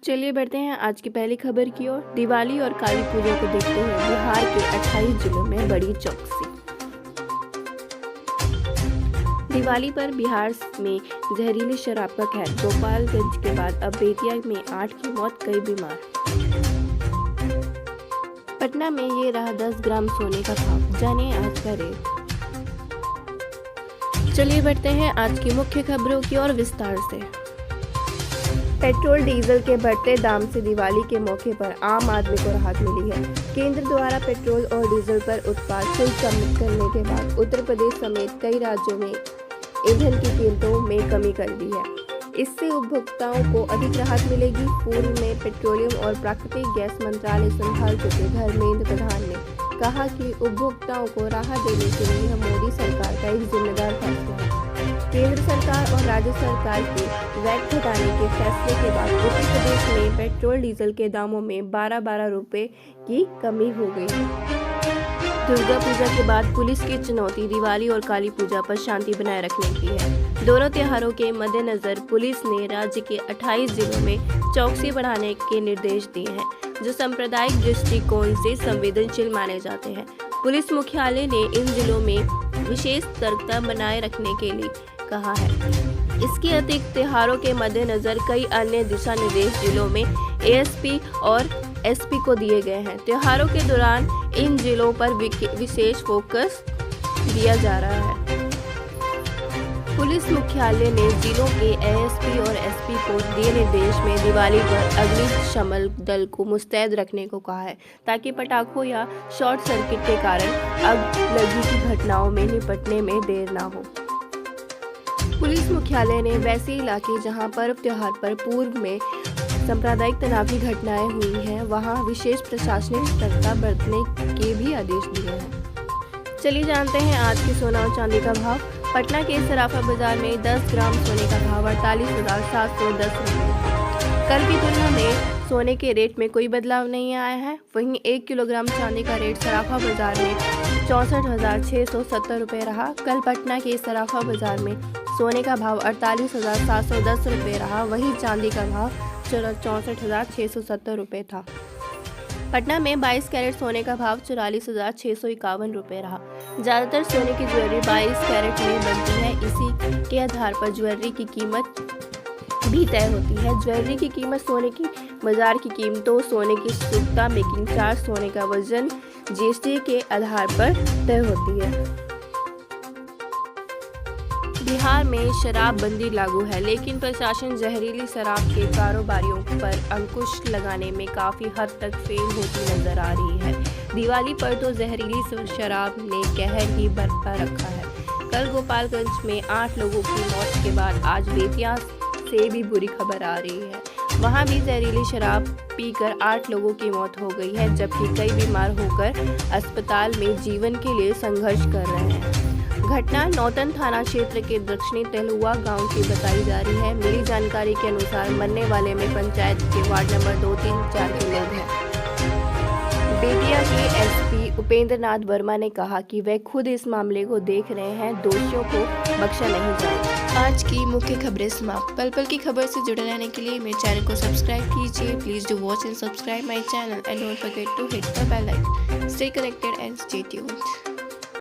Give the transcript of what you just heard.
चलिए बढ़ते हैं आज की पहली खबर की ओर। दिवाली और काली पूजा को देखते हुए बिहार के 28 जिलों में बड़ी चौकसी। दिवाली पर बिहार में जहरीली शराब का कहर। गोपालगंज के बाद अब बेतिया में 8 की मौत, कई बीमार। पटना में ये रहा 10 ग्राम सोने का भाव, जानिए आज का रेट। चलिए बढ़ते हैं आज की मुख्य खबरों की ओर विस्तार से। पेट्रोल डीजल के बढ़ते दाम से दिवाली के मौके पर आम आदमी को राहत मिली है। केंद्र द्वारा पेट्रोल और डीजल पर उत्पाद शुल्क कम करने के बाद उत्तर प्रदेश समेत कई राज्यों में ईंधन की कीमतों में कमी कर दी है। इससे उपभोक्ताओं को अधिक राहत मिलेगी। पूर्व में पेट्रोलियम और प्राकृतिक गैस मंत्रालय संभाल चुके धर्मेंद्र प्रधान ने कहा कि उपभोक्ताओं को राहत देने के लिए यह मोदी सरकार का एक जिम्मेदार फैसला है। केंद्र सरकार और राज्य सरकार के वैट घटाने के फैसले के बाद उत्तर प्रदेश में पेट्रोल डीजल के दामों में 12-12 रुपए की कमी हो गई है। दुर्गा पूजा के बाद पुलिस की चुनौती दिवाली और काली पूजा पर शांति बनाए रखने की है। दोनों त्योहारों के मद्देनजर पुलिस ने राज्य के 28 जिलों में चौकसी बढ़ाने के निर्देश दिए हैं, जो सांप्रदायिक दृष्टिकोण से संवेदनशील माने जाते हैं। पुलिस मुख्यालय ने इन जिलों में विशेष सतर्कता बनाए रखने के लिए कहा है। इसके अतिरिक्त त्योहारों के मद्देनजर कई अन्य दिशा निर्देश जिलों में एएसपी और एसपी को दिए गए हैं। त्योहारों के दौरान इन जिलों पर विशेष फोकस दिया जा रहा है। पुलिस मुख्यालय ने जिलों के एएसपी और एसपी को दिए निर्देश में दिवाली पर अग्निशमन दल को मुस्तैद रखने को कहा है, ताकि पटाखों या शॉर्ट सर्किट के कारण आग लगी की घटनाओं में निपटने में देर न हो। पुलिस मुख्यालय ने वैसे इलाके जहां पर्व त्योहार पर पूर्व में सांप्रदायिक तनाव की घटनाएं हुई हैं, वहां विशेष प्रशासनिक सतर्कता बरतने के भी आदेश दिए हैं। चलिए जानते हैं आज की सोना और चांदी का भाव। पटना के सराफा बाजार में 10 ग्राम सोने का भाव 48,710 रुपये। कल की तुलना में सोने के रेट में कोई बदलाव नहीं आया है। वहीं 1 किलोग्राम चांदी का रेट सराफा बाजार में 64,670 रुपये रहा। कल पटना के सराफा बाजार में सोने का भाव 48,710 रुपये रहा। वहीं चांदी का भाव 64,670 रुपये था। पटना में 22 कैरेट सोने का भाव 44,651 रुपये रहा। ज़्यादातर सोने की ज्वेलरी 22 कैरेट में बनती है। इसी के आधार पर ज्वेलरी की कीमत भी तय होती है। ज्वेलरी की कीमत सोने की बाजार की कीमतों, सोने की शुद्धता, मेकिंग चार्ज, सोने का वजन जीएसटी के आधार पर तय होती है। बिहार में शराबबंदी लागू है, लेकिन प्रशासन जहरीली शराब के कारोबारियों पर अंकुश लगाने में काफी हद तक फेल होती नजर आ रही है। दिवाली पर तो जहरीली शराब ने कहर ही बरपा रखा है। कल गोपालगंज में 8 लोगों की मौत के बाद आज बेतिया से भी बुरी खबर आ रही है। वहां भी जहरीली शराब पीकर 8 लोगों की मौत हो गई है, जबकि कई बीमार होकर अस्पताल में जीवन के लिए संघर्ष कर रहे हैं। घटना नौतन थाना क्षेत्र के दक्षिणी तेलुआ गांव की बताई जा रही है। मिली जानकारी के अनुसार मरने वाले में पंचायत के वार्ड नंबर 2, 3, 4 के लोग हैं। बेतिया के एसपी उपेंद्र नाथ वर्मा ने कहा कि वे खुद इस मामले को देख रहे हैं। दोषियों को बख्शा नहीं जाएगा। आज की मुख्य खबरें समाप्त। पल पल की खबर से जुड़े रहने के लिए मेरे चैनल को सब्सक्राइब कीजिए। Please do watch and subscribe my channel and don't forget to hit the bell icon. Stay connected and stay tuned.